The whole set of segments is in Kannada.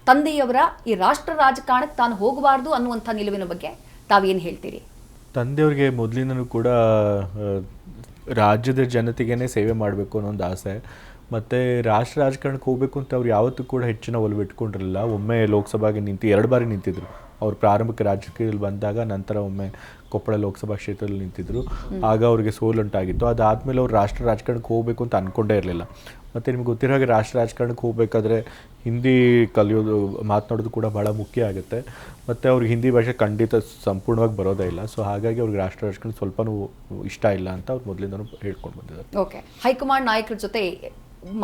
ತಂದೆಯವರ ಈ ರಾಷ್ಟ್ರ ರಾಜಕಾರಣಕ್ಕೆ ತಾನು ಹೋಗಬಾರ್ದು ಅನ್ನುವಂಥ ನಿಲುವಿನ ಬಗ್ಗೆ ತಾವೇನು ಹೇಳ್ತೀರಿ? ತಂದೆಯವ್ರಿಗೆ ಮೊದಲಿಂದನೂ ಕೂಡ ರಾಜ್ಯದ ಜನತೆಗೇ ಸೇವೆ ಮಾಡಬೇಕು ಅನ್ನೋ ಒಂದು ಆಸೆ, ಮತ್ತು ರಾಷ್ಟ್ರ ರಾಜಕಾರಣಕ್ಕೆ ಹೋಗಬೇಕು ಅಂತ ಅವ್ರು ಯಾವತ್ತೂ ಕೂಡ ಹೆಚ್ಚಿನ ಒಲವು ಇಟ್ಕೊಂಡಿರಲಿಲ್ಲ. ಒಮ್ಮೆ ಲೋಕಸಭೆಗೆ 2 ಬಾರಿ ನಿಂತಿದ್ರು. ಅವ್ರು ಪ್ರಾರಂಭಿಕ ರಾಜಕೀಯದಲ್ಲಿ ಬಂದಾಗ, ನಂತರ ಒಮ್ಮೆ ಕೊಪ್ಪಳ ಲೋಕಸಭಾ ಕ್ಷೇತ್ರದಲ್ಲಿ ನಿಂತಿದ್ರು. ಆಗ ಅವ್ರಿಗೆ ಸೋಲುಂಟಾಗಿತ್ತು. ಅದಾದಮೇಲೆ ಅವ್ರು ರಾಷ್ಟ್ರ ರಾಜಕಾರಣಕ್ಕೆ ಹೋಗಬೇಕು ಅಂತ ಅಂದ್ಕೊಂಡೇ ಇರಲಿಲ್ಲ. ಮತ್ತು ನಿಮ್ಗೆ ಗೊತ್ತಿರೋ ಹಾಗೆ ರಾಷ್ಟ್ರ ರಾಜಕಾರಣಕ್ಕೆ ಹೋಗಬೇಕಾದ್ರೆ ಹಿಂದಿ ಕಲಿಯೋದು, ಮಾತನಾಡೋದು ಕೂಡ ಭಾಳ ಮುಖ್ಯ ಆಗುತ್ತೆ. ಮತ್ತು ಅವ್ರಿಗೆ ಹಿಂದಿ ಭಾಷೆ ಖಂಡಿತ ಸಂಪೂರ್ಣವಾಗಿ ಬರೋದೇ ಇಲ್ಲ. ಸೊ ಹಾಗಾಗಿ ಅವ್ರಿಗೆ ರಾಷ್ಟ್ರ ರಾಜಕಾರಣ ಸ್ವಲ್ಪನೂ ಇಷ್ಟ ಇಲ್ಲ ಅಂತ ಅವ್ರು ಮೊದಲಿಂದನೂ ಹೇಳ್ಕೊಂಡು ಬಂದಿದ್ದಾರೆ. ಓಕೆ, ಹೈಕಮಾಂಡ್ ನಾಯಕರ ಜೊತೆ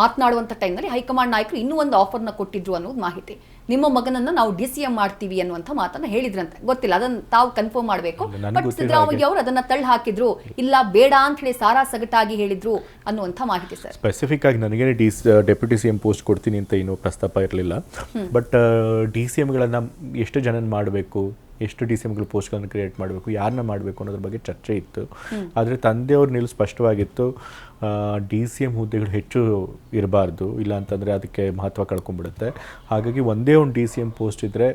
ಮಾತನಾಡುವಂಥ ಟೈಮ್ನಲ್ಲಿ ಹೈಕಮಾಂಡ್ ನಾಯಕರು ಇನ್ನೂ ಒಂದು ಆಫರ್ನ ಕೊಟ್ಟಿದ್ರು ಅನ್ನೋದು ಮಾಹಿತಿ. ನಿಮ್ಮ ಮಗನನ್ನ ನಾವು DCM ಮಾಡ್ತೀವಿ ಅನ್ನುವಂಥ ಮಾತನ್ನ ಹೇಳಿದ್ರಂತೆ. ಗೊತ್ತಿಲ್ಲ, ಅದನ್ನ ತಾವು ಕನ್ಫರ್ಮ್ ಮಾಡಬೇಕು. ಬಟ್ ಸಿದ್ದರಾಮಯ್ಯ ಅವರು ಅದನ್ನ ತಳ್ಳಿ ಹಾಕಿದ್ರು, ಇಲ್ಲ ಬೇಡ ಅಂತ ಹೇಳಿ ಸಾರಾ ಸಗಟಾಗಿ ಹೇಳಿದ್ರು ಅನ್ನುವಂಥ ಮಾಹಿತಿ. ಸರ್, ಸ್ಪೆಸಿಫಿಕ್ ಆಗಿ ನನಗೇನೆ ಡೆಪ್ಯೂಟಿ CM ಪೋಸ್ಟ್ ಕೊಡ್ತೀನಿ ಅಂತ ಇನ್ನೂ ಪ್ರಸ್ತಾಪ ಇರಲಿಲ್ಲ. ಬಟ್ DCMಗಳನ್ನು ಎಷ್ಟು ಜನ ಮಾಡಬೇಕು, ಎಷ್ಟು DCMಗಳು ಪೋಸ್ಟ್ಗಳನ್ನು ಕ್ರಿಯೇಟ್ ಮಾಡಬೇಕು, ಯಾರನ್ನ ಮಾಡಬೇಕು ಅನ್ನೋದ್ರ ಬಗ್ಗೆ ಚರ್ಚೆ ಇತ್ತು. ಆದರೆ ತಂದೆಯವ್ರ ನಿಲುವು ಸ್ಪಷ್ಟವಾಗಿತ್ತು, DCM ಹುದ್ದೆಗಳು ಹೆಚ್ಚು ಇರಬಾರ್ದು, ಇಲ್ಲ ಅಂತಂದರೆ ಅದಕ್ಕೆ ಮಹತ್ವ ಕಳ್ಕೊಂಡ್ಬಿಡುತ್ತೆ. ಹಾಗಾಗಿ ಒಂದೇ ಒಂದು DCM ಪೋಸ್ಟ್ ಇದ್ದರೆ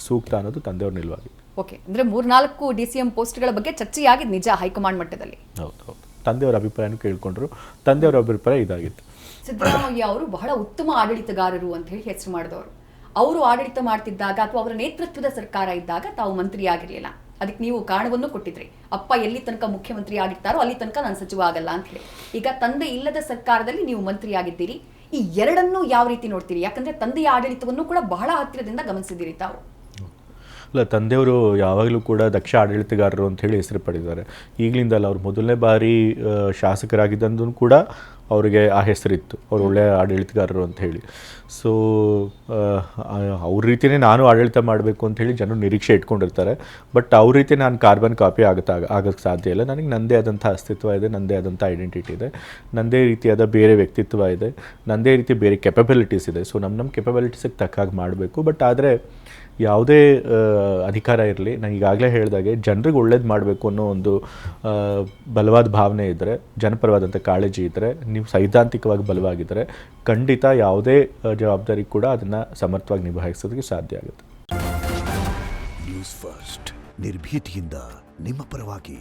ಸೂಕ್ತ ಅನ್ನೋದು ತಂದೆಯವ್ರ ನಿಲುವಾಗಿತ್ತು. ಓಕೆ, ಅಂದರೆ 3-4 DCM ಪೋಸ್ಟ್ಗಳ ಬಗ್ಗೆ ಚರ್ಚೆಯಾಗಿದ್ದು ನಿಜ ಹೈಕಮಾಂಡ್ ಮಟ್ಟದಲ್ಲಿ. ಹೌದು, ತಂದೆಯವರ ಅಭಿಪ್ರಾಯನೂ ಕೇಳಿಕೊಂಡ್ರು. ತಂದೆಯವರ ಅಭಿಪ್ರಾಯ ಇದಾಗಿತ್ತು. ಸಿದ್ದರಾಮಯ್ಯ ಅವರು ಬಹಳ ಉತ್ತಮ ಆಡಳಿತಗಾರರು ಅಂತ ಹೇಳಿ ಹೆಸರು ಮಾಡಿದವರು. ಅವರು ಆಡಳಿತ ಮಾಡ್ತಿದ್ದಾಗ ಅಥವಾ ಅವರ ನೇತೃತ್ವದ ಸರ್ಕಾರ ಇದ್ದಾಗ ತಾವು ಮಂತ್ರಿ ಆಗಿರಲಿಲ್ಲ. ಅದಕ್ಕೆ ನೀವು ಕಾರಣವನ್ನು ಕೊಟ್ಟಿದ್ರಿ, ಅಪ್ಪ ಎಲ್ಲಿ ತನಕ ಮುಖ್ಯಮಂತ್ರಿ ಆಗಿರ್ತಾರೋ ಅಲ್ಲಿ ತನಕ ನಾನು ಸಚಿವ ಆಗಲ್ಲ ಅಂತ ಹೇಳಿ. ಈಗ ತಂದೆ ಇಲ್ಲದ ಸರ್ಕಾರದಲ್ಲಿ ನೀವು ಮಂತ್ರಿ ಆಗಿದ್ದೀರಿ. ಈ ಎರಡನ್ನೂ ಯಾವ ರೀತಿ ನೋಡ್ತೀರಿ? ಯಾಕಂದ್ರೆ ತಂದೆಯ ಆಡಳಿತವನ್ನು ಕೂಡ ಬಹಳ ಹತ್ತಿರದಿಂದ ಗಮನಿಸಿದ್ದೀರಿ ತಾವು. ಅಲ್ಲ, ತಂದೆಯವರು ಯಾವಾಗಲೂ ಕೂಡ ದಕ್ಷ ಆಡಳಿತಗಾರರು ಅಂತ ಹೇಳಿ ಹೆಸರು ಪಡೆದಿದ್ದಾರೆ. ಈಗಲಿಂದಲ್ಲ, ಅವ್ರು ಮೊದಲನೇ ಬಾರಿ ಶಾಸಕರಾಗಿದ್ದಂದು ಕೂಡ ಅವರಿಗೆ ಆ ಹೆಸರಿತ್ತು, ಅವ್ರು ಒಳ್ಳೆಯ ಆಡಳಿತಗಾರರು ಅಂತ ಹೇಳಿ. ಸೊ ಅವ್ರ ರೀತಿಯೇ ನಾನು ಆಡಳಿತ ಮಾಡಬೇಕು ಅಂಥೇಳಿ ಜನರು ನಿರೀಕ್ಷೆ ಇಟ್ಕೊಂಡಿರ್ತಾರೆ. ಬಟ್ ಅವ್ರ ರೀತಿ ನಾನು ಕಾರ್ಬನ್ ಕಾಪಿ ಆಗೋಕ್ಕೆ ಸಾಧ್ಯ ಇಲ್ಲ. ನನಗೆ ನನ್ನದೇ ಆದಂಥ ಅಸ್ತಿತ್ವ ಇದೆ, ನನ್ನದೇ ಆದಂಥ ಐಡೆಂಟಿಟಿ ಇದೆ, ನನ್ನದೇ ರೀತಿಯಾದ ಬೇರೆ ವ್ಯಕ್ತಿತ್ವ ಇದೆ, ನನ್ನದೇ ರೀತಿ ಬೇರೆ ಕೆಪಬಿಲಿಟೀಸ್ ಇದೆ. ಸೊ ನಮ್ಮ ಕೆಪಬಿಲಿಟೀಸಿಗೆ ತಕ್ಕಾಗಿ ಮಾಡಬೇಕು. ಬಟ್ ಆದರೆ ಯಾವುದೇ ಅಧಿಕಾರ ಇರಲಿ, ನಾನು ಈಗಾಗಲೇ ಹೇಳಿದಾಗೆ ಜನರಿಗೆ ಒಳ್ಳೇದು ಮಾಡಬೇಕು ಅನ್ನೋ ಒಂದು ಬಲವಾದ ಭಾವನೆ ಇದ್ದರೆ, ಜನಪರವಾದಂಥ ಕಾಳಜಿ ಇದ್ದರೆ, ನೀವು ಸೈದ್ಧಾಂತಿಕವಾಗಿ ಬಲವಾಗಿದ್ದರೆ ಖಂಡಿತ ಯಾವುದೇ ಜವಾಬ್ದಾರಿ ಕೂಡ ಅದನ್ನು ಸಮರ್ಥವಾಗಿ ನಿಭಾಯಿಸೋದಕ್ಕೆ ಸಾಧ್ಯ ಆಗುತ್ತೆ. ನ್ಯೂಸ್ ಫಸ್ಟ್, ನಿರ್ಭೀತಿಯಿಂದ ನಿಮ್ಮ ಪರವಾಗಿ.